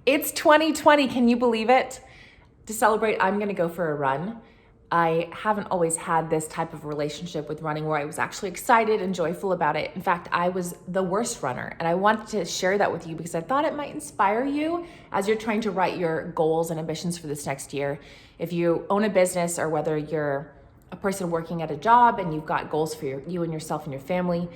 It's 2020, can you believe it? To celebrate, I'm gonna go for a run. I haven't always had this type of relationship with running where I was actually excited and joyful about it. In fact, I was the worst runner, and I wanted to share that with you because I thought it might inspire you as you're trying to write your goals and ambitions for this next year. If you own a business or whether you're a person working at a job and you've got goals for you and yourself and your family,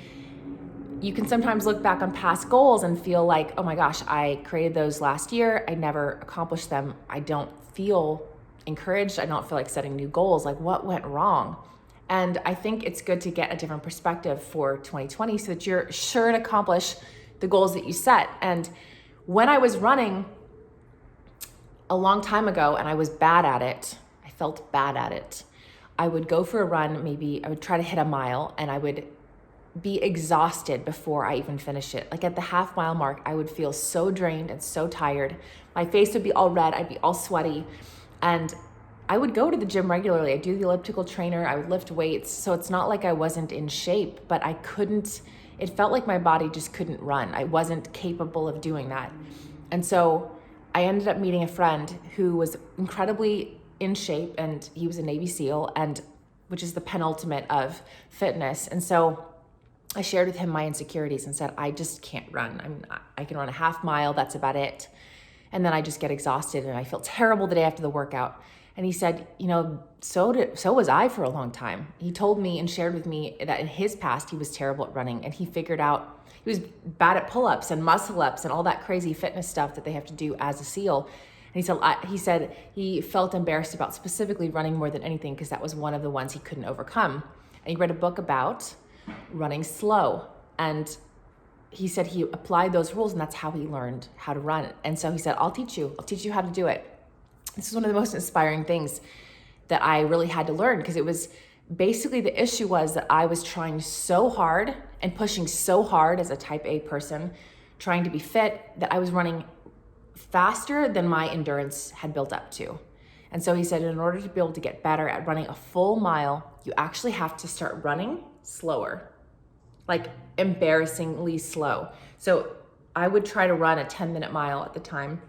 you can sometimes look back on past goals and feel like, oh my gosh, I created those last year. I never accomplished them. I don't feel encouraged. I don't feel like setting new goals. Like, what went wrong? And I think it's good to get a different perspective for 2020 so that you're sure to accomplish the goals that you set. And when I was running a long time ago and I was bad at it, I felt bad at it. I would go for a run, maybe I would try to hit a mile, and I would be exhausted before I even finish it. Like at the half mile mark, I would feel so drained and so tired. My face would be all red, I'd be all sweaty. And I would go to the gym regularly. I'd do the elliptical trainer, I would lift weights. So it's not like I wasn't in shape, but it felt like my body just couldn't run. I wasn't capable of doing that. And so I ended up meeting a friend who was incredibly in shape, and he was a Navy SEAL, and which is the penultimate of fitness. And so I shared with him my insecurities and said, I just can't run. I can run a half mile, that's about it. And then I just get exhausted and I feel terrible the day after the workout. And he said, so was I for a long time. He told me and shared with me that in his past, he was terrible at running, and he figured out he was bad at pull-ups and muscle-ups and all that crazy fitness stuff that they have to do as a SEAL. And he said he felt embarrassed about specifically running more than anything because that was one of the ones he couldn't overcome. And he read a book about running slow. And he said he applied those rules, and that's how he learned how to run. And so he said, I'll teach you how to do it. This is one of the most inspiring things that I really had to learn, because it was basically, the issue was that I was trying so hard and pushing so hard as a type A person, trying to be fit, that I was running faster than my endurance had built up to. And so he said, in order to be able to get better at running a full mile, you actually have to start running slower, like embarrassingly slow. So I would try to run a 10-minute mile at the time,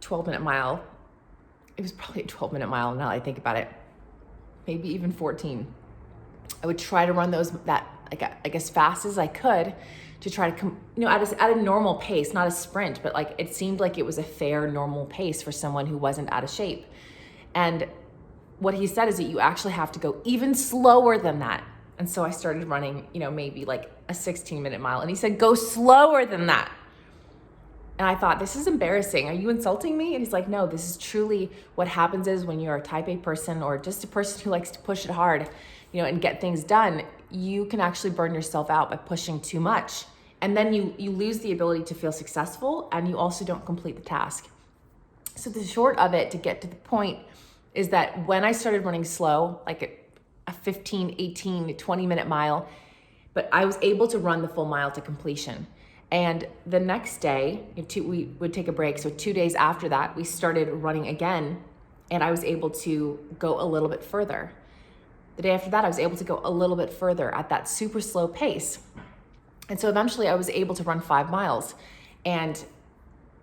12-minute mile. It was probably a 12-minute mile now that I think about it, maybe even 14. I would try to run those like as fast as I could to try to come, at a normal pace, not a sprint, but like it seemed like it was a fair, normal pace for someone who wasn't out of shape. And what he said is that you actually have to go even slower than that. And so I started running, maybe like a 16-minute mile. And he said, go slower than that. And I thought, this is embarrassing. Are you insulting me? And he's like, no, this is truly what happens is when you're a type A person, or just a person who likes to push it hard, and get things done, you can actually burn yourself out by pushing too much. And then you lose the ability to feel successful, and you also don't complete the task. So the short of it, to get to the point, is that when I started running slow, like a 15, 18, 20-minute mile, but I was able to run the full mile to completion. And the next day, we would take a break. So 2 days after that, we started running again, and I was able to go a little bit further. The day after that, I was able to go a little bit further at that super slow pace. And so eventually I was able to run 5 miles. And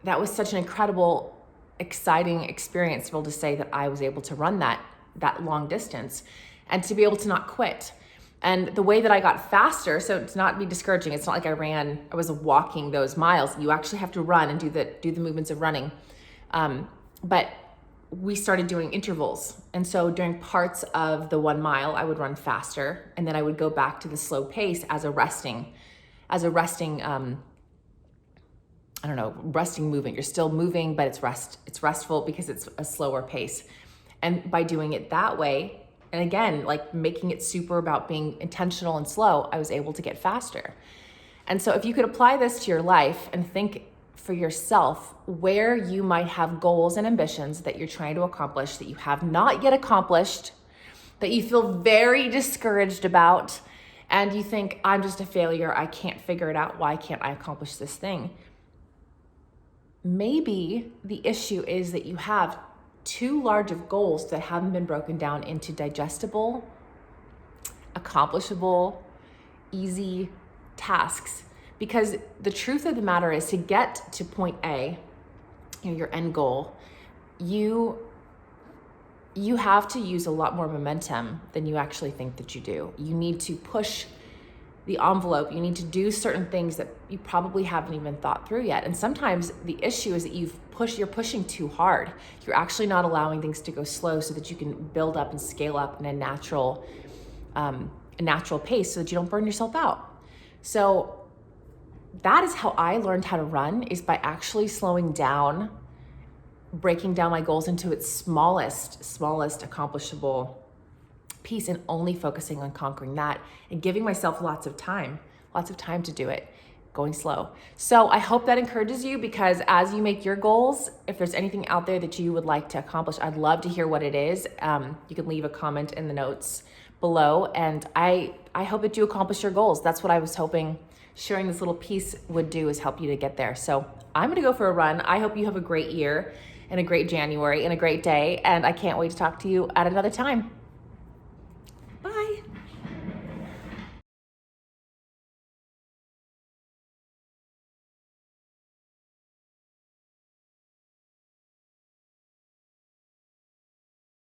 that was such an incredible, exciting experience to be able to say that I was able to run that long distance and to be able to not quit. And the way that I got faster, so to not be discouraging, it's not like I was walking those miles. You actually have to run and do the movements of running. But we started doing intervals. And so during parts of the 1 mile, I would run faster, and then I would go back to the slow pace as a resting movement. You're still moving, but it's restful because it's a slower pace. And by doing it that way, and again, like making it super about being intentional and slow, I was able to get faster. And so if you could apply this to your life and think for yourself where you might have goals and ambitions that you're trying to accomplish that you have not yet accomplished, that you feel very discouraged about, and you think, I'm just a failure, I can't figure it out, why can't I accomplish this thing? Maybe the issue is that you have too large of goals that haven't been broken down into digestible, accomplishable, easy tasks. Because the truth of the matter is, to get to point A, your end goal, you have to use a lot more momentum than you actually think that you do. You need to push the envelope. You need to do certain things that you probably haven't even thought through yet. And sometimes the issue is that you're pushing too hard. You're actually not allowing things to go slow so that you can build up and scale up in a natural pace so that you don't burn yourself out. So that is how I learned how to run, is by actually slowing down, breaking down my goals into its smallest accomplishable piece, and only focusing on conquering that and giving myself lots of time to do it, going slow. So I hope that encourages you, because as you make your goals, if there's anything out there that you would like to accomplish, I'd love to hear what it is. You can leave a comment in the notes below, and I hope that you accomplish your goals. That's what I was hoping sharing this little piece would do, is help you to get there. So I'm gonna go for a run. I hope you have a great year and a great January and a great day, and I can't wait to talk to you at another time.